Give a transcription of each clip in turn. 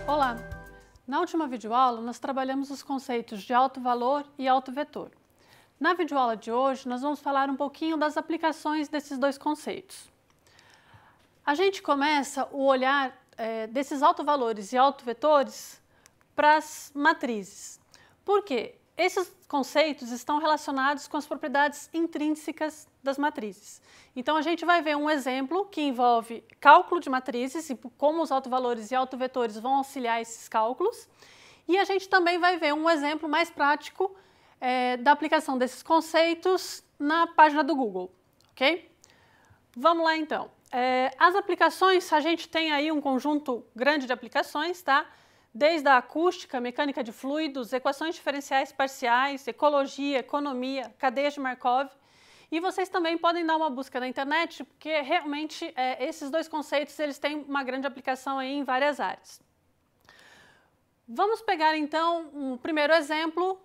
Olá! Na última videoaula, nós trabalhamos os conceitos de alto valor e alto vetor. Na videoaula de hoje, nós vamos falar um pouquinho das aplicações desses dois conceitos. A gente começa o olhar desses autovalores e autovetores para as matrizes. Por quê? Esses conceitos estão relacionados com as propriedades intrínsecas das matrizes. Então, a gente vai ver um exemplo que envolve cálculo de matrizes e como os autovalores e autovetores vão auxiliar esses cálculos. E a gente também vai ver um exemplo mais prático da aplicação desses conceitos na página do Google, ok? Vamos lá, então. As aplicações, a gente tem aí um conjunto grande de aplicações, tá? Desde a acústica, mecânica de fluidos, equações diferenciais parciais, ecologia, economia, cadeias de Markov. E vocês também podem dar uma busca na internet, porque realmente esses dois conceitos eles têm uma grande aplicação aí em várias áreas. Vamos pegar então um primeiro exemplo,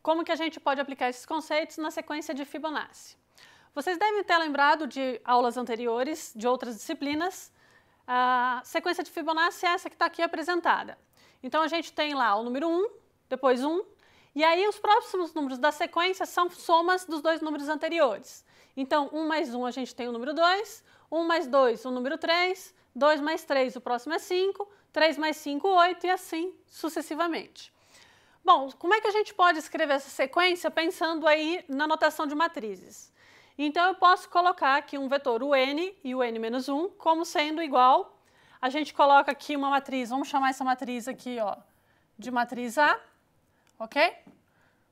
como que a gente pode aplicar esses conceitos na sequência de Fibonacci. Vocês devem ter lembrado de aulas anteriores, de outras disciplinas. A sequência de Fibonacci é essa que está aqui apresentada. Então, a gente tem lá o número 1, depois 1, e aí os próximos números da sequência são somas dos dois números anteriores. Então, 1 mais 1 a gente tem o número 2, 1 mais 2 o número 3, 2 mais 3 o próximo é 5, 3 mais 5, 8 e assim sucessivamente. Bom, como é que a gente pode escrever essa sequência pensando aí na notação de matrizes? Então, eu posso colocar aqui um vetor, o n e o n menos 1, como sendo igual. A gente coloca aqui uma matriz, vamos chamar essa matriz aqui, ó, de matriz A, ok?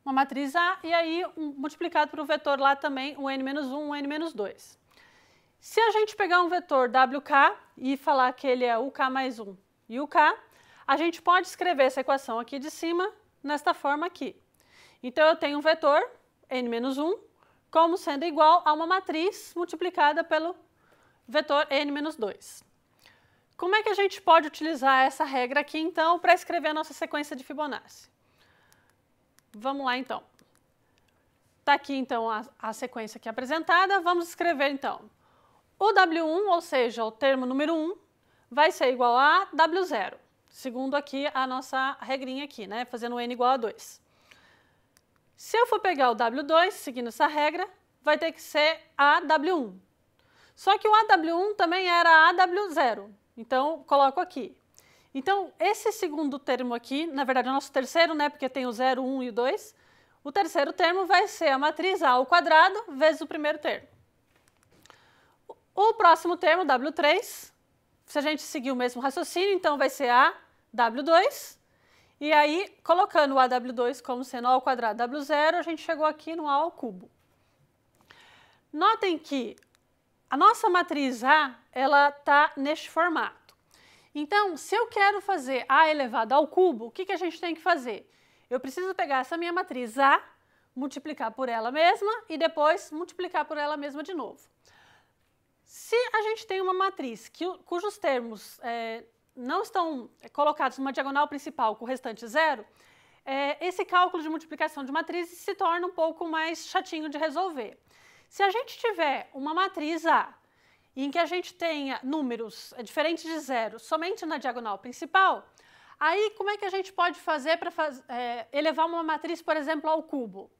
Uma matriz A, e aí multiplicado por um vetor lá também, o n menos 1, o n menos 2. Se a gente pegar um vetor WK e falar que ele é UK mais 1 e UK, a gente pode escrever essa equação aqui de cima nesta forma aqui. Então, eu tenho um vetor, n menos 1, como sendo igual a uma matriz multiplicada pelo vetor n menos 2. Como é que a gente pode utilizar essa regra aqui, então, para escrever a nossa sequência de Fibonacci? Vamos lá, então. Está aqui, então, a sequência aqui apresentada. Vamos escrever, então. O W1, ou seja, o termo número 1, vai ser igual a W0, segundo aqui a nossa regrinha aqui, né? Fazendo n igual a 2. Se eu for pegar o W2, seguindo essa regra, vai ter que ser AW1. Só que o AW1 também era AW0. Então, coloco aqui. Então, esse segundo termo aqui, na verdade, é o nosso terceiro, né, porque tem o 0, 1 e o 2. O terceiro termo vai ser a matriz A ao quadrado vezes o primeiro termo. O próximo termo, W3, se a gente seguir o mesmo raciocínio, então vai ser A, W2. E aí, colocando o AW2 como sendo A ao quadrado W0, a gente chegou aqui no A ao cubo. Notem que a nossa matriz A, ela está neste formato. Então, se eu quero fazer A elevado ao cubo, o que a gente tem que fazer? Eu preciso pegar essa minha matriz A, multiplicar por ela mesma e depois multiplicar por ela mesma de novo. Se a gente tem uma matriz cujos termos não estão colocados numa diagonal principal com o restante zero, esse cálculo de multiplicação de matrizes se torna um pouco mais chatinho de resolver. Se a gente tiver uma matriz A, em que a gente tenha números diferentes de zero somente na diagonal principal, aí como é que a gente pode fazer para elevar uma matriz, por exemplo, ao cubo?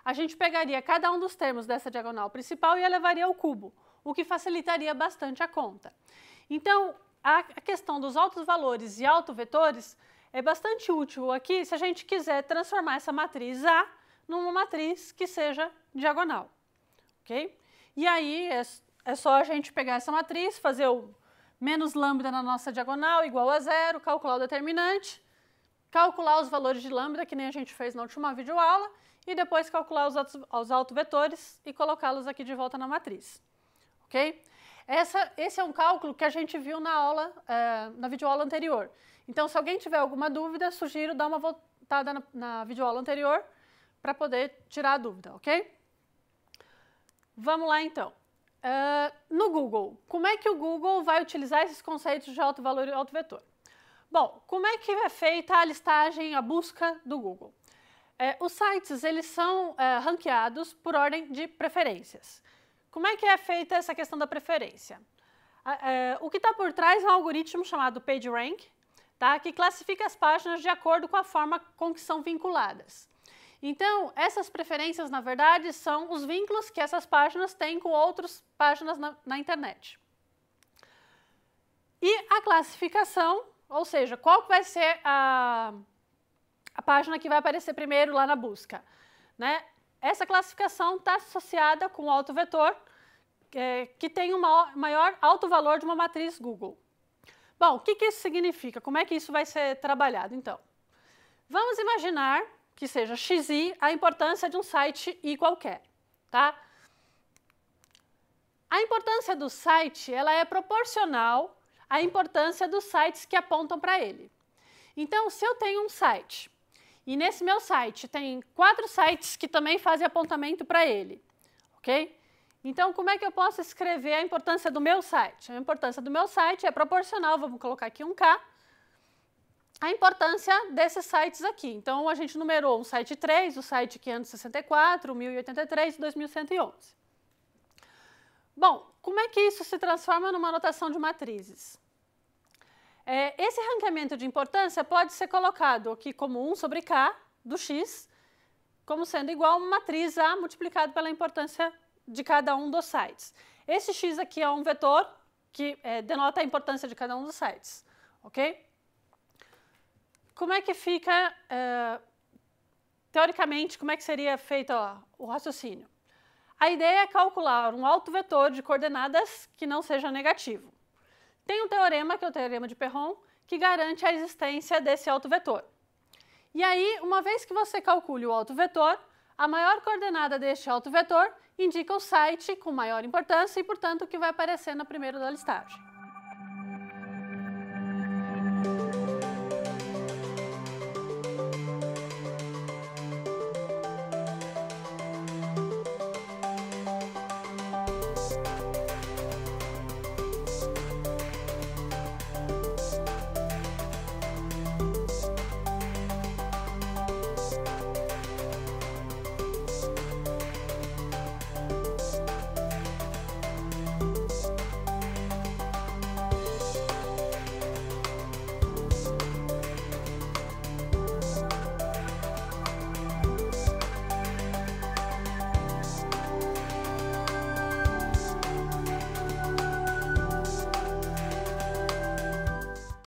A gente pegaria cada um dos termos dessa diagonal principal e elevaria ao cubo, o que facilitaria bastante a conta. Então, a questão dos altos valores e autovetores é bastante útil aqui se a gente quiser transformar essa matriz A numa matriz que seja diagonal. Okay? E aí é só a gente pegar essa matriz, fazer o menos lambda na nossa diagonal igual a 0, calcular o determinante, calcular os valores de lambda, que nem a gente fez na última videoaula, e depois calcular os autovetores e colocá-los aqui de volta na matriz. Ok? Esse é um cálculo que a gente viu na aula, na videoaula anterior. Então, se alguém tiver alguma dúvida, sugiro dar uma voltada na videoaula anterior para poder tirar a dúvida, ok? Vamos lá, então. No Google, como é que o Google vai utilizar esses conceitos de alto valor e alto vetor? Bom, como é que é feita a listagem, a busca do Google? Os sites, eles são ranqueados por ordem de preferências. Como é que é feita essa questão da preferência? O que está por trás é um algoritmo chamado PageRank, tá? Que classifica as páginas de acordo com a forma com que são vinculadas. Então, essas preferências, na verdade, são os vínculos que essas páginas têm com outras páginas na internet. E a classificação, ou seja, qual que vai ser a página que vai aparecer primeiro lá na busca, né? Essa classificação está associada com o autovetor, que tem um maior alto valor de uma matriz Google. Bom, o que isso significa? Como é que isso vai ser trabalhado, então? Vamos imaginar que seja xi a importância de um site i qualquer, tá? A importância do site, ela é proporcional à importância dos sites que apontam para ele. Então, se eu tenho um site, e nesse meu site tem 4 sites que também fazem apontamento para ele, ok? Então, como é que eu posso escrever a importância do meu site? A importância do meu site é proporcional, vamos colocar aqui um K, a importância desses sites aqui. Então, a gente numerou o site 3, o site 564, o 1083 e 2111. Bom, como é que isso se transforma numa notação de matrizes? Esse ranqueamento de importância pode ser colocado aqui como 1 sobre K do X, como sendo igual a uma matriz A multiplicado pela importância de cada um dos sites. Esse X aqui é um vetor que denota a importância de cada um dos sites, ok? Como é que fica, teoricamente, como é que seria feito o raciocínio? A ideia é calcular um autovetor de coordenadas que não seja negativo. Tem um teorema, que é o teorema de Perron, que garante a existência desse autovetor. E aí, uma vez que você calcule o autovetor, a maior coordenada deste autovetor indica o site com maior importância e, portanto, o que vai aparecer na primeira da listagem.